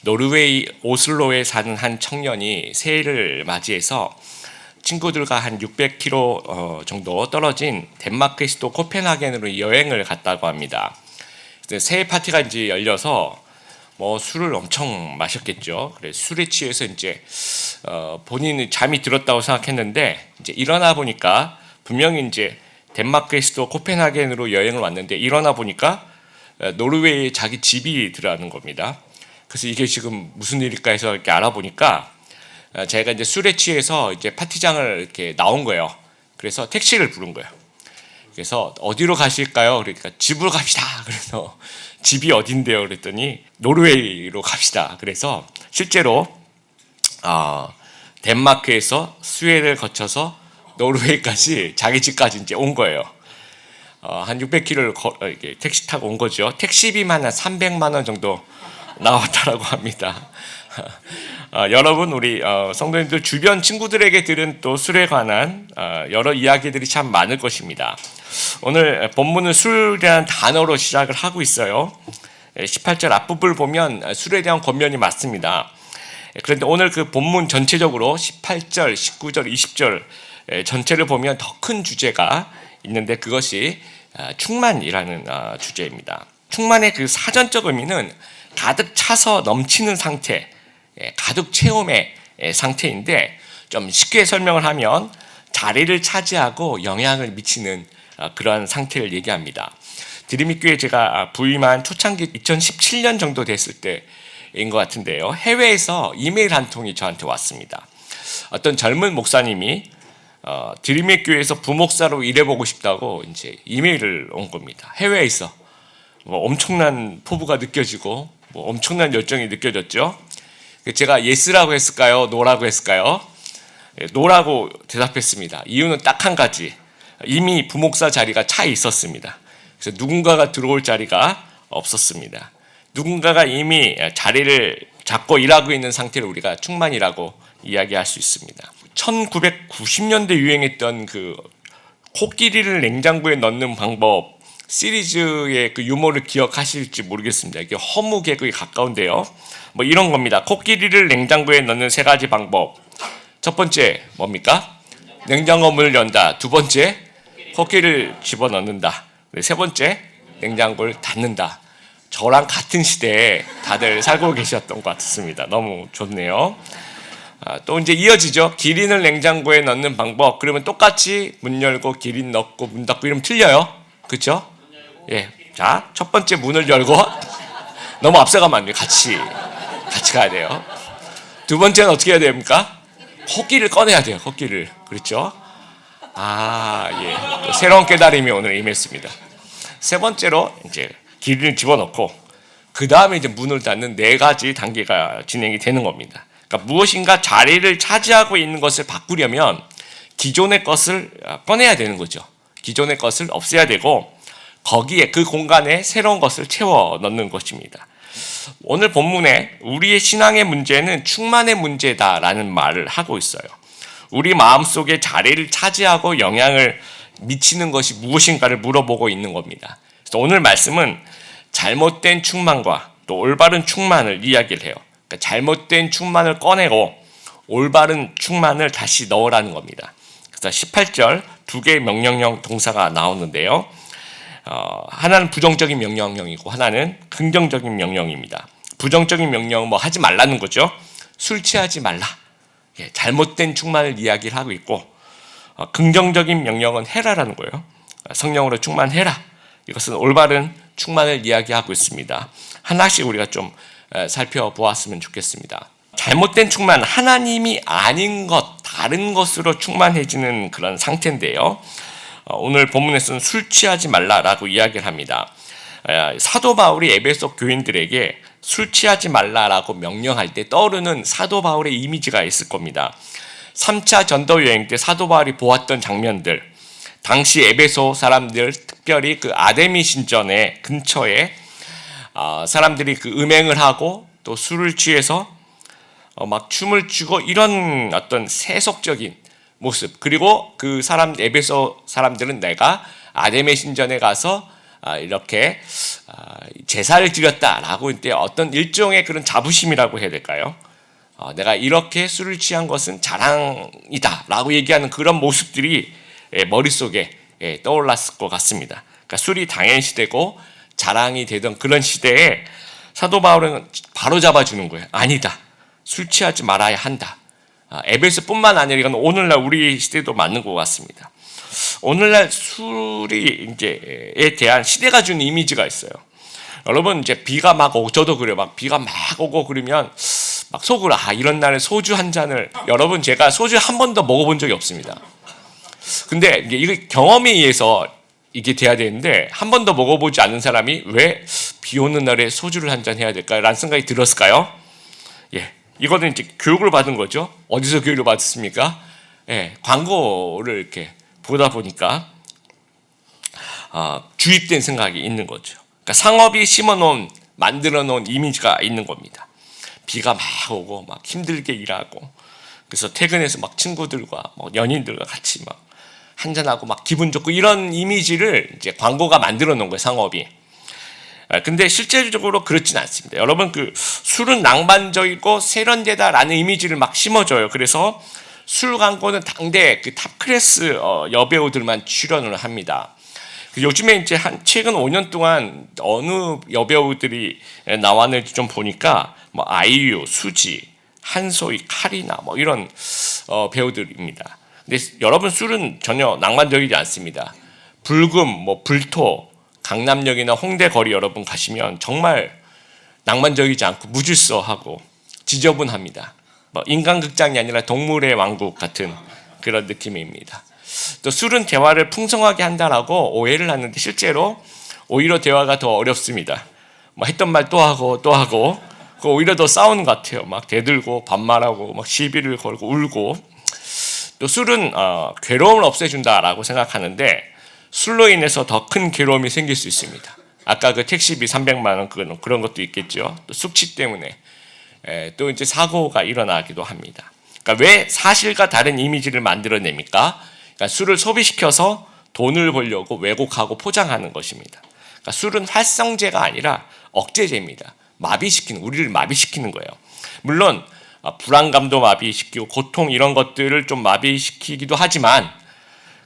노르웨이 오슬로에 사는 한 청년이 새해를 맞이해서 친구들과 한 600km 정도 떨어진 덴마크의 수도 코펜하겐으로 여행을 갔다고 합니다. 새해 파티가 이제 열려서 술을 엄청 마셨겠죠. 그래서 술에 취해서 이제 본인이 잠이 들었다고 생각했는데 이제 일어나 보니까 분명히 이제 덴마크의 수도 코펜하겐으로 여행을 왔는데 일어나 보니까 노르웨이에 자기 집이 들어가는 겁니다. 그래서 이게 지금 무슨 일일까 해서 이렇게 알아보니까 제가 이제 술에 취해서 이제 파티장을 이렇게 나온 거예요. 그래서 택시를 부른 거예요. 그래서 어디로 가실까요? 그러니까 집으로 갑시다. 그래서 집이 어딘데요? 그랬더니 노르웨이로 갑시다. 그래서 실제로 덴마크에서 스웨덴을 거쳐서 노르웨이까지 자기 집까지 이제 온 거예요. 한 600km를 택시 타고 온 거죠. 택시비만 한 300만 원 정도 나왔다라고 합니다. 여러분 우리 성도님들 주변 친구들에게 들은 또 술에 관한 여러 이야기들이 참 많을 것입니다. 오늘 본문은 술이라는 단어로 시작을 하고 있어요. 18절 앞부분을 보면 술에 대한 권면이 많습니다. 그런데 오늘 그 본문 전체적으로 18절, 19절, 20절 전체를 보면 더 큰 주제가 있는데 그것이 충만이라는 주제입니다. 충만의 그 사전적 의미는 가득 차서 넘치는 상태, 가득 체험의 상태인데 좀 쉽게 설명을 하면 자리를 차지하고 영향을 미치는 그러한 상태를 얘기합니다. 드림익교회 제가 부임한 초창기 2017년 정도 됐을 때인 것 같은데요. 해외에서 이메일 한 통이 저한테 왔습니다. 어떤 젊은 목사님이 드림익교회에서 부목사로 일해보고 싶다고 이제 이메일을 온 겁니다. 해외에서 엄청난 포부가 느껴지고 엄청난 열정이 느껴졌죠. 제가 예스라고 했을까요? 노라고 했을까요? 노라고 대답했습니다. 이유는 딱 한 가지. 이미 부목사 자리가 차 있었습니다. 그래서 누군가가 들어올 자리가 없었습니다. 누군가가 이미 자리를 잡고 일하고 있는 상태를 우리가 충만이라고 이야기할 수 있습니다. 1990년대 유행했던 그 코끼리를 냉장고에 넣는 방법 시리즈의 그 유머를 기억하실지 모르겠습니다. 이게 허무 개그에 가까운데요. 이런 겁니다. 코끼리를 냉장고에 넣는 세 가지 방법. 첫 번째 뭡니까? 냉장고 문을 연다. 두 번째 코끼리를 집어넣는다. 세 번째 냉장고를 닫는다. 저랑 같은 시대에 다들 살고 계셨던 것 같습니다. 너무 좋네요. 또 이제 이어지죠. 기린을 냉장고에 넣는 방법. 그러면 똑같이 문 열고 기린 넣고 문 닫고 이러면 틀려요. 그렇죠? 예. 자, 첫 번째 문을 열고 너무 앞서가면 안 돼요. 같이 가야 돼요. 두 번째는 어떻게 해야 됩니까? 코끼리를 꺼내야 돼요. 코끼리를. 그렇죠? 예. 새로운 깨달음이 오늘 임했습니다. 세 번째로 이제 기린을 집어넣고 그 다음에 이제 문을 닫는 네 가지 단계가 진행이 되는 겁니다. 그러니까 무엇인가 자리를 차지하고 있는 것을 바꾸려면 기존의 것을 꺼내야 되는 거죠. 기존의 것을 없애야 되고 거기에 그 공간에 새로운 것을 채워 넣는 것입니다. 오늘 본문에 우리의 신앙의 문제는 충만의 문제다라는 말을 하고 있어요. 우리 마음속에 자리를 차지하고 영향을 미치는 것이 무엇인가를 물어보고 있는 겁니다. 그래서 오늘 말씀은 잘못된 충만과 또 올바른 충만을 이야기를 해요. 그러니까 잘못된 충만을 꺼내고 올바른 충만을 다시 넣으라는 겁니다. 그래서 18절 두 개의 명령형 동사가 나오는데요. 하나는 부정적인 명령형이고 하나는 긍정적인 명령입니다. 부정적인 명령은 하지 말라는 거죠. 술 취하지 말라. 잘못된 충만을 이야기를 하고 있고 긍정적인 명령은 해라라는 거예요. 성령으로 충만해라. 이것은 올바른 충만을 이야기하고 있습니다. 하나씩 우리가 좀 살펴보았으면 좋겠습니다. 잘못된 충만, 하나님이 아닌 것, 다른 것으로 충만해지는 그런 상태인데요. 오늘 본문에서는 술 취하지 말라라고 이야기를 합니다. 사도 바울이 에베소 교인들에게 술 취하지 말라라고 명령할 때 떠오르는 사도 바울의 이미지가 있을 겁니다. 3차 전도 여행 때 사도 바울이 보았던 장면들, 당시 에베소 사람들, 특별히 그 아데미 신전의 근처에 사람들이 그 음행을 하고 또 술을 취해서 막 춤을 추고 이런 어떤 세속적인 모습, 그리고 그 사람 에베소 사람들은 내가 아데미 신전에 가서 이렇게 제사를 드렸다라고 이제 어떤 일종의 그런 자부심이라고 해야 될까요? 내가 이렇게 술을 취한 것은 자랑이다라고 얘기하는 그런 모습들이 머릿속에 떠올랐을 것 같습니다. 그러니까 술이 당연시되고 자랑이 되던 그런 시대에 사도 바울은 바로 잡아주는 거예요. 아니다. 술 취하지 말아야 한다. 에베소뿐만 아니라 이건 오늘날 우리 시대도 맞는 것 같습니다. 오늘날 술이 이제에 대한 시대가 주는 이미지가 있어요. 여러분 이제 비가 막 오고 저도 그래요. 막 비가 막 오고 그러면 막 속으로 이런 날에 소주 한 잔을 여러분 제가 소주 한 번도 먹어본 적이 없습니다. 근데 이게 경험에 의해서 이게 돼야 되는데 한 번도 먹어보지 않는 사람이 왜 비 오는 날에 소주를 한 잔 해야 될까라는 생각이 들었을까요? 이거는 이제 교육을 받은 거죠. 어디서 교육을 받았습니까? 광고를 이렇게 보다 보니까 주입된 생각이 있는 거죠. 그러니까 상업이 심어놓은 만들어놓은 이미지가 있는 겁니다. 비가 막 오고 막 힘들게 일하고 그래서 퇴근해서 막 친구들과 연인들과 같이 막 한잔하고 막 기분 좋고 이런 이미지를 이제 광고가 만들어 놓은 거예요, 상업이. 근데 실제적으로 그렇진 않습니다. 여러분 그 술은 낭만적이고 세련되다라는 이미지를 막 심어줘요. 그래서 술 광고는 당대 그 탑 클래스 여배우들만 출연을 합니다. 요즘에 이제 최근 5년 동안 어느 여배우들이 나왔는지 좀 보니까 아이유, 수지, 한소희, 카리나 이런 배우들입니다. 근데 여러분 술은 전혀 낭만적이지 않습니다. 불금, 불토, 강남역이나 홍대 거리 여러분 가시면 정말 낭만적이지 않고 무질서하고 지저분합니다. 인간극장이 아니라 동물의 왕국 같은 그런 느낌입니다. 또 술은 대화를 풍성하게 한다라고 오해를 하는데 실제로 오히려 대화가 더 어렵습니다. 했던 말 또 하고 또 하고 오히려 더 싸우는 것 같아요. 막 대들고 반말하고 막 시비를 걸고 울고. 또 술은 괴로움을 없애준다라고 생각하는데 술로 인해서 더 큰 괴로움이 생길 수 있습니다. 아까 그 택시비 300만 원 그런 것도 있겠죠. 또 숙취 때문에 또 이제 사고가 일어나기도 합니다. 그러니까 왜 사실과 다른 이미지를 만들어냅니까? 그러니까 술을 소비시켜서 돈을 벌려고 왜곡하고 포장하는 것입니다. 그러니까 술은 활성제가 아니라 억제제입니다. 우리를 마비시키는 거예요. 물론 불안감도 마비시키고 고통 이런 것들을 좀 마비시키기도 하지만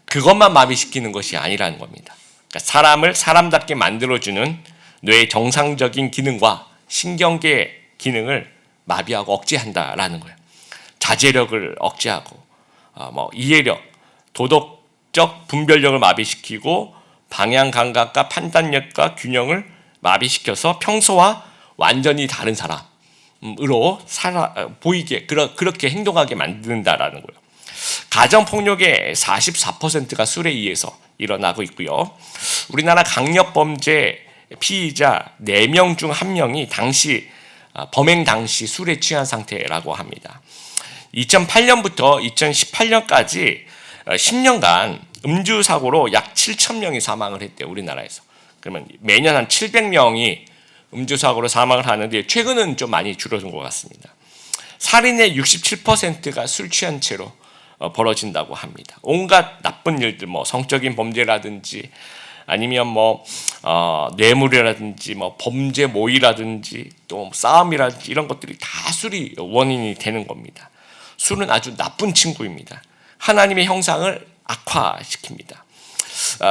그것만 마비시키는 것이 아니라는 겁니다. 그러니까 사람을 사람답게 만들어주는 뇌의 정상적인 기능과 신경계 기능을 마비하고 억제한다라는 거예요. 자제력을 억제하고 이해력, 도덕적 분별력을 마비시키고 방향 감각과 판단력과 균형을 마비시켜서 평소와 완전히 다른 사람으로 보이게 그렇게 행동하게 만든다라는 거예요. 가정폭력의 44%가 술에 의해서 일어나고 있고요. 우리나라 강력범죄 피의자 4명 중 1명이 범행 당시 술에 취한 상태라고 합니다. 2008년부터 2018년까지 10년간 음주 사고로 약 7,000명이 사망을 했대요, 우리나라에서. 그러면 매년 한 700명이 음주 사고로 사망을 하는데 최근은 좀 많이 줄어든 것 같습니다. 살인의 67%가 술 취한 채로 벌어진다고 합니다. 온갖 나쁜 일들, 성적인 범죄라든지 아니면 뇌물이라든지 범죄 모의라든지 또 싸움이라든지 이런 것들이 다 술이 원인이 되는 겁니다. 술은 아주 나쁜 친구입니다. 하나님의 형상을 악화시킵니다.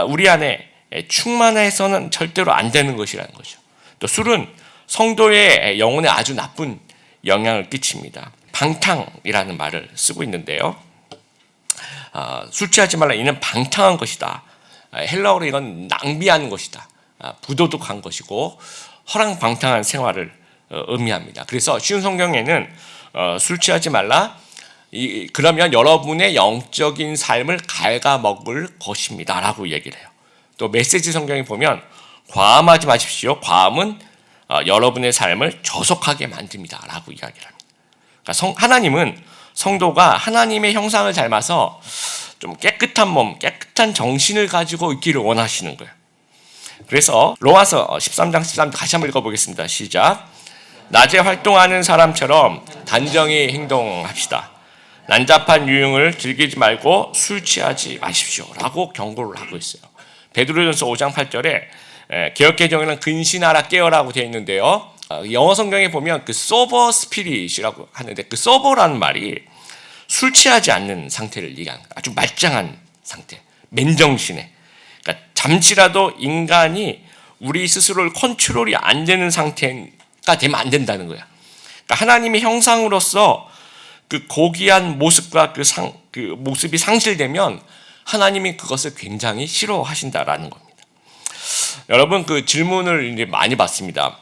우리 안에 충만해서는 절대로 안 되는 것이라는 거죠. 또 술은 성도의 영혼에 아주 나쁜 영향을 끼칩니다. 방탕이라는 말을 쓰고 있는데요. 술 취하지 말라 이는 방탕한 것이다. 헬라어로 이건 낭비하는 것이다. 부도덕한 것이고 허랑방탕한 생활을 의미합니다. 그래서 쉬운 성경에는 술 취하지 말라 그러면 여러분의 영적인 삶을 갉아먹을 것입니다 라고 얘기를 해요. 또 메시지 성경에 보면 과음하지 마십시오. 과음은 여러분의 삶을 저속하게 만듭니다 라고 이야기를 합니다. 그러니까 하나님은 성도가 하나님의 형상을 닮아서 좀 깨끗한 몸, 깨끗한 정신을 가지고 있기를 원하시는 거예요. 그래서 로마서 13장 13절 다시 한번 읽어보겠습니다. 시작. 낮에 활동하는 사람처럼 단정히 행동합시다. 난잡한 유흥을 즐기지 말고 술 취하지 마십시오 라고 경고를 하고 있어요. 베드로전서 5장 8절에 개역개정에는 근신하라 깨어라고 되어 있는데요. 영어 성경에 보면 그 sober spirit이라고 하는데 그 sober라는 말이 술 취하지 않는 상태를 얘기하는 거예요. 아주 말짱한 상태, 맨정신에. 그러니까 잠시라도 인간이 우리 스스로를 컨트롤이 안 되는 상태가 되면 안 된다는 거야. 그러니까 하나님의 형상으로서 그 고귀한 모습과 그 모습이 상실되면 하나님이 그것을 굉장히 싫어하신다라는 겁니다. 여러분 그 질문을 이제 많이 받습니다.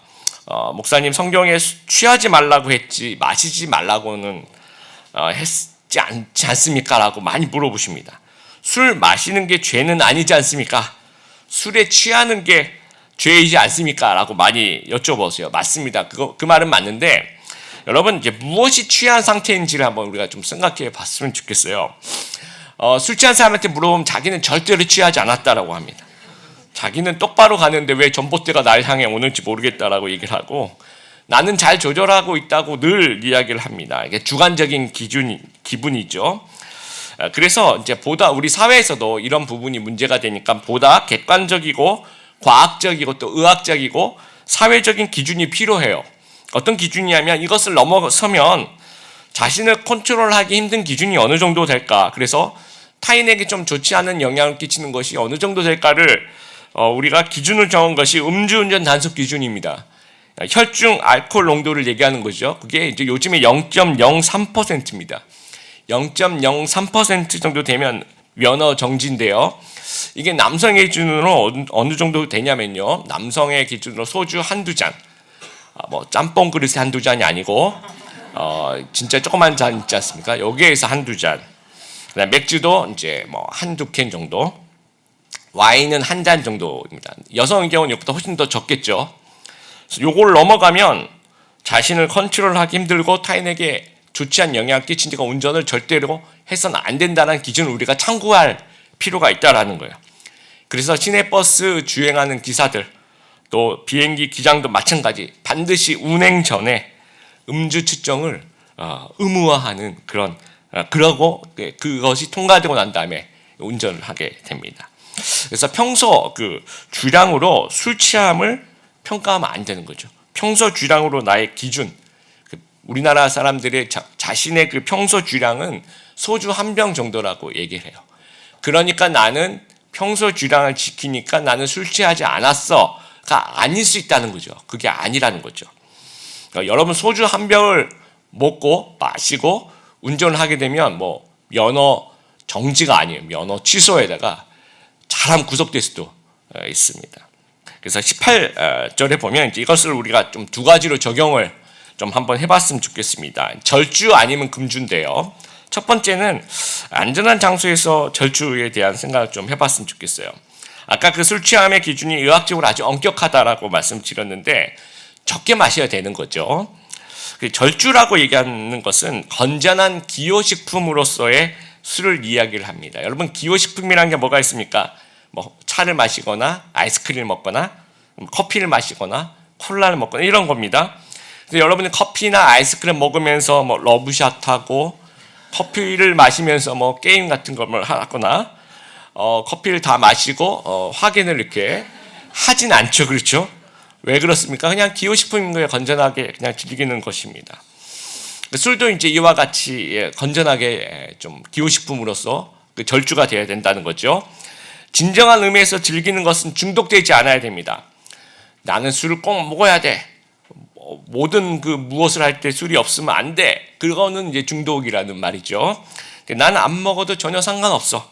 목사님 성경에 취하지 말라고 했지 마시지 말라고는 했지 않습니까? 라고 많이 물어보십니다. 술 마시는 게 죄는 아니지 않습니까? 술에 취하는 게 죄이지 않습니까? 라고 많이 여쭤보세요. 맞습니다. 그 말은 맞는데 여러분 이제 무엇이 취한 상태인지를 한번 우리가 좀 생각해 봤으면 좋겠어요. 술 취한 사람한테 물어보면 자기는 절대로 취하지 않았다라고 합니다. 자기는 똑바로 가는데 왜 전봇대가 날 향해 오는지 모르겠다라고 얘기를 하고 나는 잘 조절하고 있다고 늘 이야기를 합니다. 이게 주관적인 기분이죠. 그래서 이제 보다 우리 사회에서도 이런 부분이 문제가 되니까 보다 객관적이고 과학적이고 또 의학적이고 사회적인 기준이 필요해요. 어떤 기준이냐면 이것을 넘어서면 자신을 컨트롤하기 힘든 기준이 어느 정도 될까? 그래서 타인에게 좀 좋지 않은 영향을 끼치는 것이 어느 정도 될까를 우리가 기준을 정한 것이 음주운전 단속 기준입니다. 혈중 알코올 농도를 얘기하는 거죠. 그게 이제 요즘에 0.03%입니다. 0.03% 정도 되면 면허 정지인데요. 이게 남성의 기준으로 어느 정도 되냐면요. 남성의 기준으로 소주 한두 잔, 뭐 짬뽕 그릇에 한두 잔이 아니고 진짜 조그만 잔 있지 않습니까? 여기에서 한두 잔. 그다음 맥주도 이제 뭐 한두 캔 정도. 와인은 한 잔 정도입니다. 여성의 경우는 이것보다 훨씬 더 적겠죠. 요걸 넘어가면 자신을 컨트롤하기 힘들고 타인에게 좋지 않은 영향을 끼치니까 운전을 절대로 해서는 안 된다는 기준을 우리가 참고할 필요가 있다라는 거예요. 그래서 시내버스 주행하는 기사들 또 비행기 기장도 마찬가지 반드시 운행 전에 음주 측정을 의무화하는 그러고 그것이 통과되고 난 다음에 운전을 하게 됩니다. 그래서 평소 그 주량으로 술 취함을 평가하면 안 되는 거죠. 평소 주량으로 나의 기준, 우리나라 사람들의 자신의 그 평소 주량은 소주 한 병 정도라고 얘기를 해요. 그러니까 나는 평소 주량을 지키니까 나는 술 취하지 않았어가 아닐 수 있다는 거죠. 그게 아니라는 거죠. 그러니까 여러분 소주 한 병을 먹고 마시고 운전을 하게 되면 뭐 면허 정지가 아니에요. 면허 취소에다가 사람 구속될 수도 있습니다. 그래서 18절에 보면 이제 이것을 우리가 좀 두 가지로 적용을 좀 한번 해봤으면 좋겠습니다. 절주 아니면 금주인데요. 첫 번째는 안전한 장소에서 절주에 대한 생각을 좀 해봤으면 좋겠어요. 아까 그 술 취함의 기준이 의학적으로 아주 엄격하다라고 말씀드렸는데 적게 마셔야 되는 거죠. 절주라고 얘기하는 것은 건전한 기호식품으로서의 술을 이야기를 합니다. 여러분 기호식품이라는 게 뭐가 있습니까? 뭐 차를 마시거나 아이스크림을 먹거나 커피를 마시거나 콜라를 먹거나 이런 겁니다. 그래서 여러분이 커피나 아이스크림 먹으면서 뭐 러브샷하고 커피를 마시면서 뭐 게임 같은 걸 하거나 커피를 다 마시고 확인을 이렇게 하진 않죠, 그렇죠? 왜 그렇습니까? 그냥 기호식품인 거예요. 건전하게 그냥 즐기는 것입니다. 술도 이제 이와 같이 건전하게 좀 기호식품으로서 절주가 되어야 된다는 거죠. 진정한 의미에서 즐기는 것은 중독되지 않아야 됩니다. 나는 술을 꼭 먹어야 돼. 모든 그 무엇을 할 때 술이 없으면 안 돼. 그거는 이제 중독이라는 말이죠. 나는 안 먹어도 전혀 상관없어.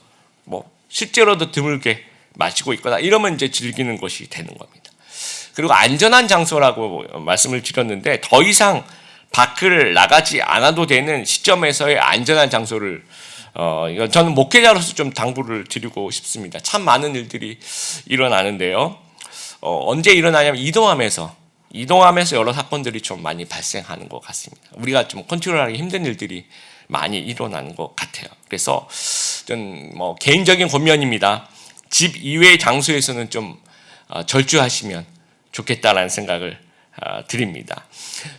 뭐 실제로도 드물게 마시고 있거나 이러면 이제 즐기는 것이 되는 겁니다. 그리고 안전한 장소라고 말씀을 드렸는데 더 이상 밖을 나가지 않아도 되는 시점에서의 안전한 장소를 이건 저는 목회자로서 좀 당부를 드리고 싶습니다. 참 많은 일들이 일어나는데요. 언제 일어나냐면 이동하면서 여러 사건들이 좀 많이 발생하는 것 같습니다. 우리가 좀 컨트롤하기 힘든 일들이 많이 일어나는 것 같아요. 그래서 전 뭐 개인적인 권면입니다. 집 이외의 장소에서는 좀 절주하시면 좋겠다라는 생각을 드립니다.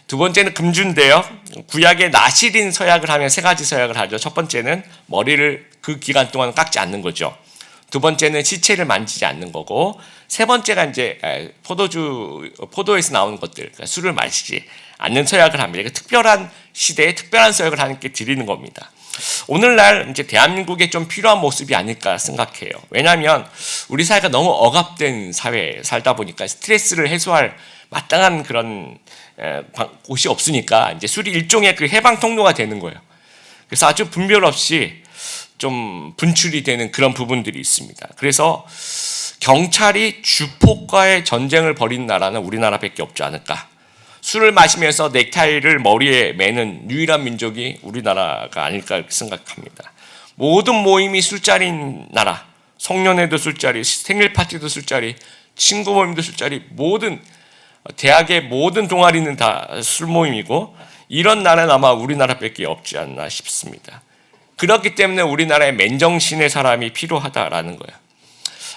두 번째는 금주인데요. 구약의 나실인 서약을 하면 세 가지 서약을 하죠. 첫 번째는 머리를 그 기간 동안 깎지 않는 거죠. 두 번째는 시체를 만지지 않는 거고 세 번째가 이제 포도에서 나오는 것들, 그러니까 술을 마시지 않는 서약을 합니다. 특별한 시대에 특별한 서약을 하나님께 드리는 겁니다. 오늘날 이제 대한민국에 좀 필요한 모습이 아닐까 생각해요. 왜냐하면 우리 사회가 너무 억압된 사회에 살다 보니까 스트레스를 해소할 마땅한 그런 곳이 없으니까 이제 술이 일종의 그 해방 통로가 되는 거예요. 그래서 아주 분별 없이 좀 분출이 되는 그런 부분들이 있습니다. 그래서 경찰이 주폭과의 전쟁을 벌이는 나라는 우리나라밖에 없지 않을까. 술을 마시면서 넥타이를 머리에 매는 유일한 민족이 우리나라가 아닐까 생각합니다. 모든 모임이 술자리인 나라, 송년회도 술자리, 생일 파티도 술자리, 친구 모임도 술자리, 모든 대학의 모든 동아리는 다 술 모임이고, 이런 나라는 아마 우리나라밖에 없지 않나 싶습니다. 그렇기 때문에 우리나라에 맨정신의 사람이 필요하다라는 거예요.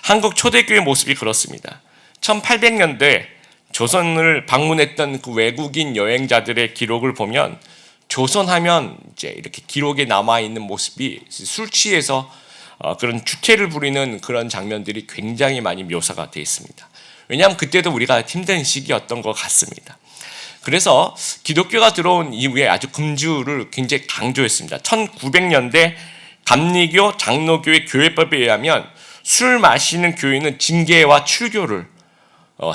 한국 초대교회 모습이 그렇습니다. 1800년대 조선을 방문했던 그 외국인 여행자들의 기록을 보면 조선하면 이제 이렇게 기록에 남아 있는 모습이 술 취해서 그런 주태를 부리는 그런 장면들이 굉장히 많이 묘사가 되어 있습니다. 왜냐하면 그때도 우리가 힘든 시기였던 것 같습니다. 그래서 기독교가 들어온 이후에 아주 금주를 굉장히 강조했습니다. 1900년대 감리교 장로교의 교회법에 의하면 술 마시는 교인은 징계와 출교를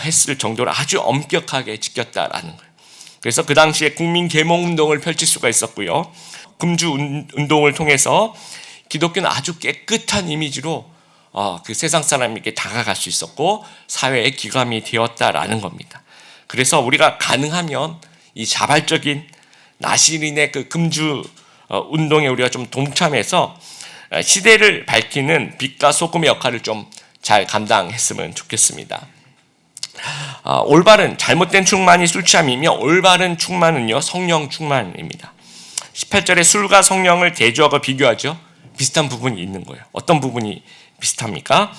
했을 정도로 아주 엄격하게 지켰다라는 거예요. 그래서 그 당시에 국민 계몽 운동을 펼칠 수가 있었고요. 금주 운동을 통해서 기독교는 아주 깨끗한 이미지로 그 세상 사람에게 다가갈 수 있었고 사회의 기감이 되었다라는 겁니다. 그래서 우리가 가능하면 이 자발적인 나시린의 그 금주 운동에 우리가 좀 동참해서 시대를 밝히는 빛과 소금의 역할을 좀 잘 감당했으면 좋겠습니다. 올바른 잘못된 충만이 술 취함이며 올바른 충만은요 성령 충만입니다. 18절에 술과 성령을 대조하고 비교하죠. 비슷한 부분이 있는 거예요. 어떤 부분이 비슷합니까?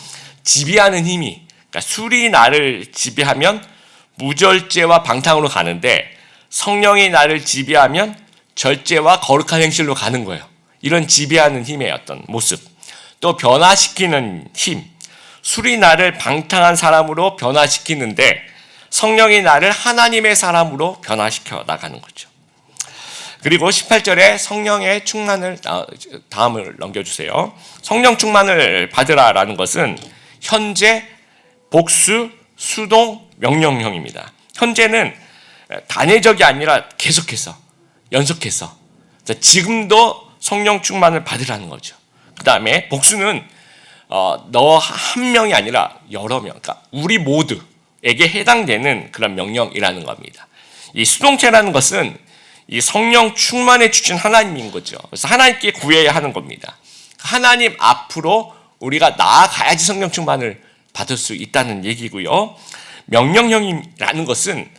지배하는 힘이, 그러니까 술이 나를 지배하면 무절제와 방탕으로 가는데 성령이 나를 지배하면 절제와 거룩한 행실로 가는 거예요. 이런 지배하는 힘의 어떤 모습, 또 변화시키는 힘. 술이 나를 방탕한 사람으로 변화시키는데 성령이 나를 하나님의 사람으로 변화시켜 나가는 거죠. 그리고 18절에 성령의 충만을, 다음을 넘겨주세요. 성령 충만을 받으라라는 것은 현재, 복수, 수동, 명령형입니다. 현재는 단회적이 아니라 계속해서, 연속해서 지금도 성령 충만을 받으라는 거죠. 그 다음에 복수는 너 한 명이 아니라 여러 명, 그러니까 우리 모두에게 해당되는 그런 명령이라는 겁니다. 이 수동체라는 것은 이 성령 충만해 주신 하나님인 거죠. 그래서 하나님께 구해야 하는 겁니다. 하나님 앞으로 우리가 나아가야지 성령 충만을 받을 수 있다는 얘기고요. 명령형이라는 것은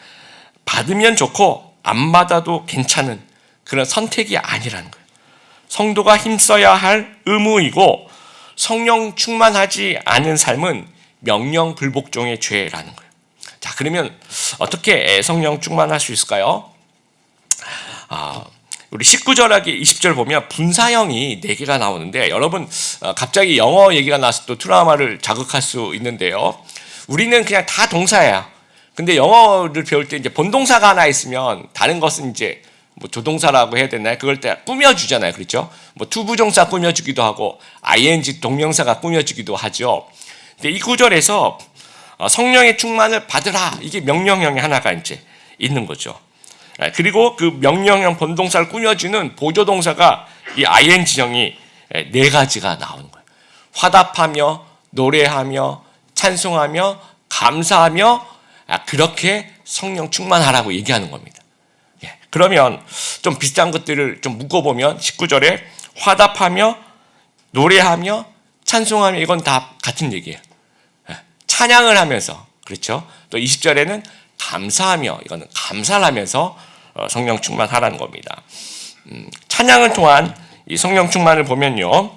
받으면 좋고 안 받아도 괜찮은 그런 선택이 아니라는 거예요. 성도가 힘써야 할 의무이고 성령 충만하지 않은 삶은 명령 불복종의 죄라는 거예요. 자, 그러면 어떻게 성령 충만할 수 있을까요? 우리 19절하기 20절 보면 분사형이 4개가 나오는데 여러분 갑자기 영어 얘기가 나와서 또 트라우마를 자극할 수 있는데요. 우리는 그냥 다 동사예요. 근데 영어를 배울 때 이제 본동사가 하나 있으면 다른 것은 이제 뭐 조동사라고 해야 되나요? 그걸 때 꾸며주잖아요. 그렇죠? 뭐 투부정사 꾸며주기도 하고 ing 동명사가 꾸며주기도 하죠. 근데 이 구절에서 성령의 충만을 받으라, 이게 명령형이 하나가 이제 있는 거죠. 그리고 그 명령형 본동사를 꾸며주는 보조동사가 이 ing형이 4가지가 나오는 거예요. 화답하며, 노래하며, 찬송하며, 감사하며, 그렇게 성령 충만하라고 얘기하는 겁니다. 그러면 좀 비슷한 것들을 좀 묶어보면 19절에 화답하며, 노래하며, 찬송하며, 이건 다 같은 얘기예요. 찬양을 하면서, 그렇죠? 또 20절에는 감사하며, 이거는 감사를 하면서 성령 충만하라는 겁니다. 찬양을 통한 이 성령 충만을 보면요,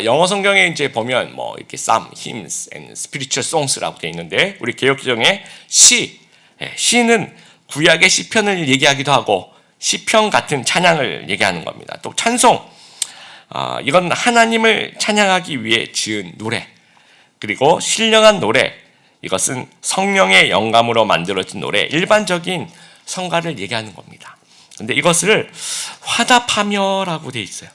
영어 성경에 이제 보면 뭐 이렇게 psalm, hymns and spiritual songs라고 되어 있는데 우리 개역기정에 시는 구약의 시편을 얘기하기도 하고 시편 같은 찬양을 얘기하는 겁니다. 또 찬송, 이건 하나님을 찬양하기 위해 지은 노래, 그리고 신령한 노래, 이것은 성령의 영감으로 만들어진 노래, 일반적인 성가를 얘기하는 겁니다. 근데 이것을 화답하며라고 돼 있어요.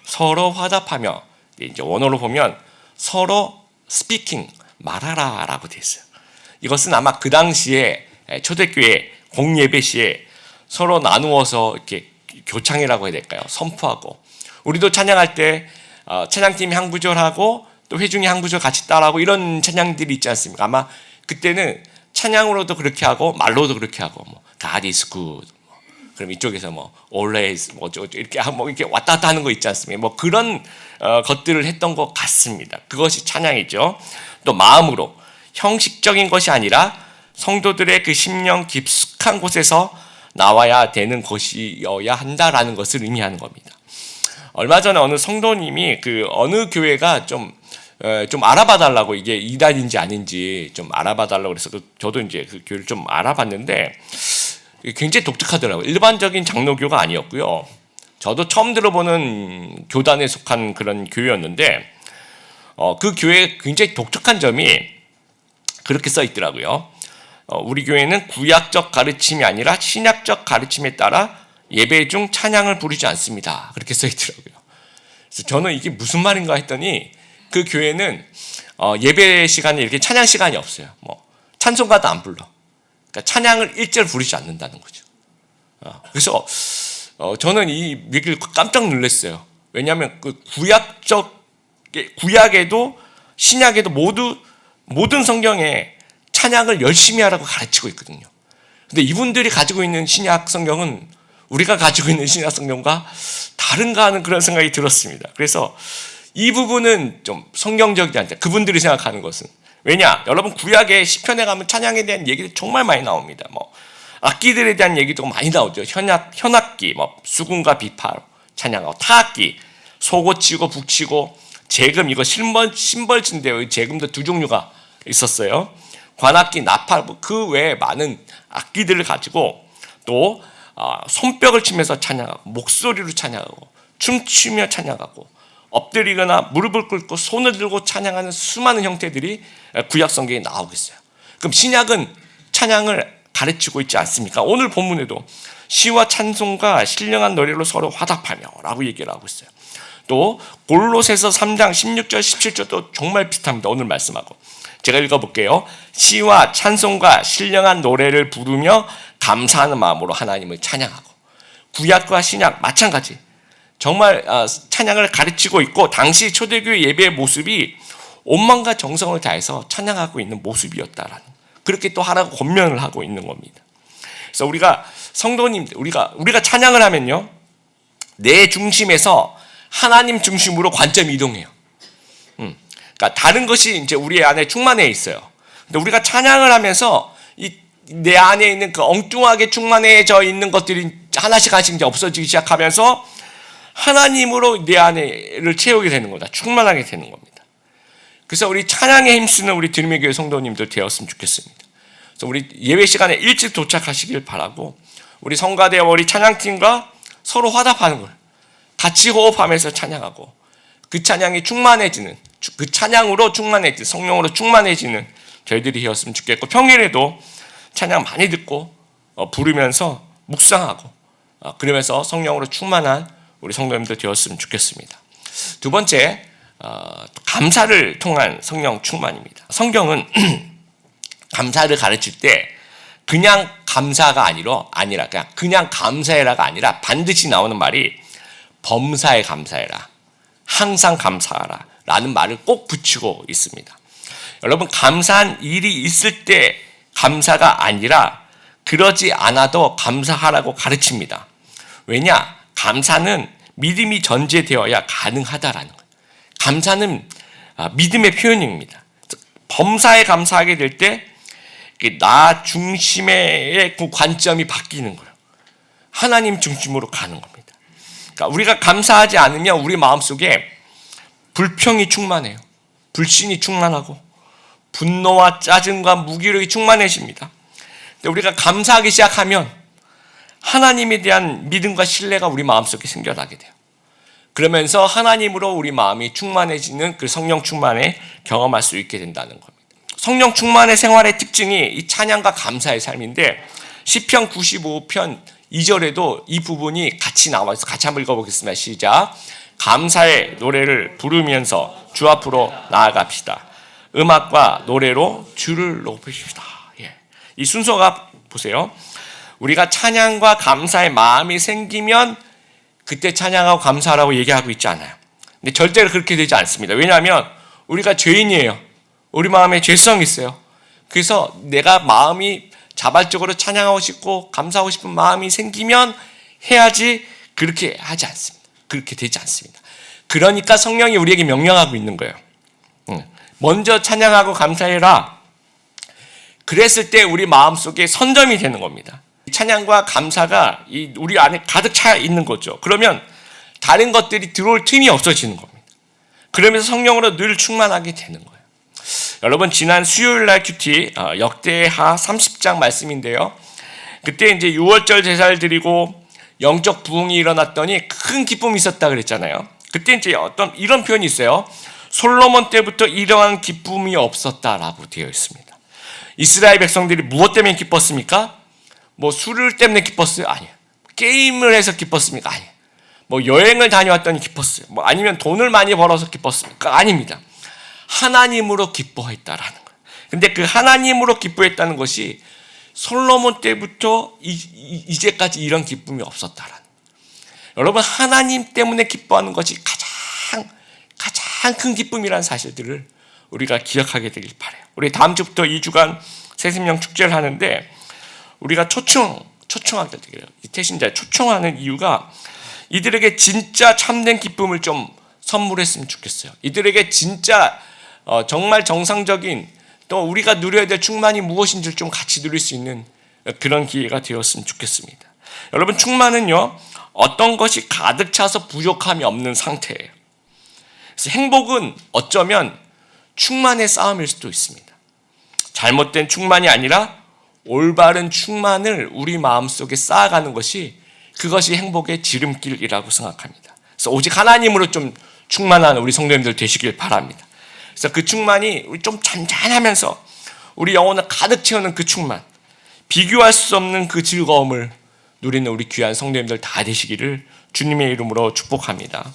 서로 화답하며. 이제 원어로 보면 서로 스피킹, 말하라라고 돼 있어요. 이것은 아마 그 당시에 초대교회 공예배 시에 서로 나누어서 이렇게 교창이라고 해야 될까요? 선포하고, 우리도 찬양할 때 찬양팀이 한 구절하고 또 회중이 한 구절 같이 따라하고 이런 찬양들이 있지 않습니까? 아마 그때는 찬양으로도 그렇게 하고 말로도 그렇게 하고, 뭐 God is good, 그럼 이쪽에서 뭐 always 이렇게 왔다 갔다 하는 거 있지 않습니까? 뭐 그런 것들을 했던 것 같습니다. 그것이 찬양이죠. 또 마음으로, 형식적인 것이 아니라 성도들의 그 심령 깊숙한 곳에서 나와야 되는 것이어야 한다라는 것을 의미하는 겁니다. 얼마 전에 어느 성도님이 그 어느 교회가 좀 알아봐 달라고, 이게 이단인지 아닌지 좀 알아봐 달라고 그래서 저도 이제 그 교회를 좀 알아봤는데 굉장히 독특하더라고요. 일반적인 장로교가 아니었고요. 저도 처음 들어보는 교단에 속한 그런 교회였는데 그 교회의 굉장히 독특한 점이 그렇게 써 있더라고요. 우리 교회는 구약적 가르침이 아니라 신약적 가르침에 따라 예배 중 찬양을 부르지 않습니다. 그렇게 써 있더라고요. 그래서 저는 이게 무슨 말인가 했더니 그 교회는 예배 시간에 이렇게 찬양 시간이 없어요. 뭐 찬송가도 안 불러. 그러니까 찬양을 일절 부르지 않는다는 거죠. 그래서 저는 이 얘기를 깜짝 놀랐어요. 왜냐하면 그 구약에도 신약에도 모든 성경에 찬양을 열심히 하라고 가르치고 있거든요. 근데 이분들이 가지고 있는 신약 성경은 우리가 가지고 있는 신약 성경과 다른가 하는 그런 생각이 들었습니다. 그래서 이 부분은 좀 성경적이지 않다. 그분들이 생각하는 것은. 왜냐? 여러분 구약의 시편에 가면 찬양에 대한 얘기들이 정말 많이 나옵니다. 뭐 악기들에 대한 얘기도 많이 나오죠. 현악기, 뭐 수금과 비파로 찬양하고, 타악기, 소고치고 북치고, 재금, 이거 심벌진데요. 재금도 두 종류가 있었어요. 관악기, 나팔, 그 외에 많은 악기들을 가지고 또 손뼉을 치면서 찬양하고, 목소리로 찬양하고, 춤추며 찬양하고, 엎드리거나 무릎을 꿇고 손을 들고 찬양하는 수많은 형태들이 구약 성경에 나오고 있어요. 그럼 신약은 찬양을 가르치고 있지 않습니까? 오늘 본문에도 시와 찬송과 신령한 노래로 서로 화답하며 라고 얘기를 하고 있어요. 또 골로새서 3장 16절 17절도 정말 비슷합니다. 오늘 말씀하고 제가 읽어볼게요. 시와 찬송과 신령한 노래를 부르며 감사하는 마음으로 하나님을 찬양하고. 구약과 신약 마찬가지, 정말 찬양을 가르치고 있고, 당시 초대교회 예배의 모습이 온마음과 정성을 다해서 찬양하고 있는 모습이었다라는, 그렇게 또 하라고 권면을 하고 있는 겁니다. 그래서 우리가 성도님들, 우리가 찬양을 하면요, 내 중심에서 하나님 중심으로 관점이 이동해요. 그러니까 다른 것이 이제 우리 안에 충만해 있어요. 근데 우리가 찬양을 하면서 내 안에 있는 그 엉뚱하게 충만해져 있는 것들이 하나씩 이제 없어지기 시작하면서 하나님으로 내 안에를 채우게 되는 거다. 충만하게 되는 겁니다. 그래서 우리 찬양에 힘쓰는 우리 드림의 교회 성도님들 되었으면 좋겠습니다. 그래서 우리 예배 시간에 일찍 도착하시길 바라고, 우리 성가대와 우리 찬양팀과 서로 화답하는 걸 같이 호흡하면서 찬양하고, 그 찬양이 충만해지는, 그 찬양으로 충만해지는, 성령으로 충만해지는 저희들이 되었으면 좋겠고, 평일에도 찬양 많이 듣고 부르면서 묵상하고 그러면서 성령으로 충만한 우리 성도님들 되었으면 좋겠습니다. 두 번째, 감사를 통한 성령 충만입니다. 성경은 감사를 가르칠 때 그냥 감사가 아니라 그냥 감사해라가 아니라 반드시 나오는 말이 범사에 감사해라, 항상 감사하라 라는 말을 꼭 붙이고 있습니다. 여러분, 감사한 일이 있을 때 감사가 아니라 그러지 않아도 감사하라고 가르칩니다. 왜냐? 감사는 믿음이 전제되어야 가능하다라는 거예요. 감사는 믿음의 표현입니다. 범사에 감사하게 될 때 나 중심의 그 관점이 바뀌는 거예요. 하나님 중심으로 가는 겁니다. 그러니까 우리가 감사하지 않으면 우리 마음속에 불평이 충만해요. 불신이 충만하고 분노와 짜증과 무기력이 충만해집니다. 근데 우리가 감사하기 시작하면 하나님에 대한 믿음과 신뢰가 우리 마음속에 생겨나게 돼요. 그러면서 하나님으로 우리 마음이 충만해지는 그 성령 충만에 경험할 수 있게 된다는 겁니다. 성령 충만의 생활의 특징이 이 찬양과 감사의 삶인데 시편 95편 2절에도 이 부분이 같이 나와 있어. 같이 한번 읽어보겠습니다. 시작. 감사의 노래를 부르면서 주 앞으로 나아갑시다. 음악과 노래로 주를 높이시다. 예. 이 순서가 보세요. 우리가 찬양과 감사의 마음이 생기면 그때 찬양하고 감사하라고 얘기하고 있지 않아요. 근데 절대로 그렇게 되지 않습니다. 왜냐하면 우리가 죄인이에요. 우리 마음에 죄성이 있어요. 그래서 내가 마음이 자발적으로 찬양하고 싶고 감사하고 싶은 마음이 생기면 해야지, 그렇게 하지 않습니다. 그렇게 되지 않습니다. 그러니까 성령이 우리에게 명령하고 있는 거예요. 먼저 찬양하고 감사해라. 그랬을 때 우리 마음속에 선점이 되는 겁니다. 찬양과 감사가 우리 안에 가득 차 있는 거죠. 그러면 다른 것들이 들어올 틈이 없어지는 겁니다. 그러면서 성령으로 늘 충만하게 되는 거예요. 여러분, 지난 수요일날 큐티 역대하 30장 말씀인데요. 그때 이제 6월절 제사를 드리고 영적 부흥이 일어났더니 큰 기쁨이 있었다 그랬잖아요. 그때 이제 어떤 이런 표현이 있어요. 솔로몬 때부터 이러한 기쁨이 없었다라고 되어 있습니다. 이스라엘 백성들이 무엇 때문에 기뻤습니까? 뭐 술을 때문에 기뻤어요? 아니에요. 게임을 해서 기뻤습니까? 아니에요. 뭐 여행을 다녀왔더니 기뻤어요? 뭐 아니면 돈을 많이 벌어서 기뻤습니까? 아닙니다. 하나님으로 기뻐했다라는 거예요. 근데 그 하나님으로 기뻐했다는 것이 솔로몬 때부터 이제까지 이런 기쁨이 없었다라는 거예요. 여러분, 하나님 때문에 기뻐하는 것이 가장 큰 기쁨이라는 사실들을 우리가 기억하게 되길 바라요. 우리 다음 주부터 2주간 새생명 축제를 하는데 우리가 초청하게 되게요. 이 태신자에 초청하는 이유가 이들에게 진짜 참된 기쁨을 좀 선물했으면 좋겠어요. 이들에게 진짜 정말 정상적인, 또 우리가 누려야 될 충만이 무엇인지를 좀 같이 누릴 수 있는 그런 기회가 되었으면 좋겠습니다. 여러분, 충만은요, 어떤 것이 가득 차서 부족함이 없는 상태예요. 그래서 행복은 어쩌면 충만의 싸움일 수도 있습니다. 잘못된 충만이 아니라 올바른 충만을 우리 마음속에 쌓아가는 것이, 그것이 행복의 지름길이라고 생각합니다. 그래서 오직 하나님으로 좀 충만한 우리 성도님들 되시길 바랍니다. 그래서 그 충만이 우리 좀 잔잔하면서 우리 영혼을 가득 채우는 그 충만, 비교할 수 없는 그 즐거움을 누리는 우리 귀한 성도님들 다 되시기를 주님의 이름으로 축복합니다.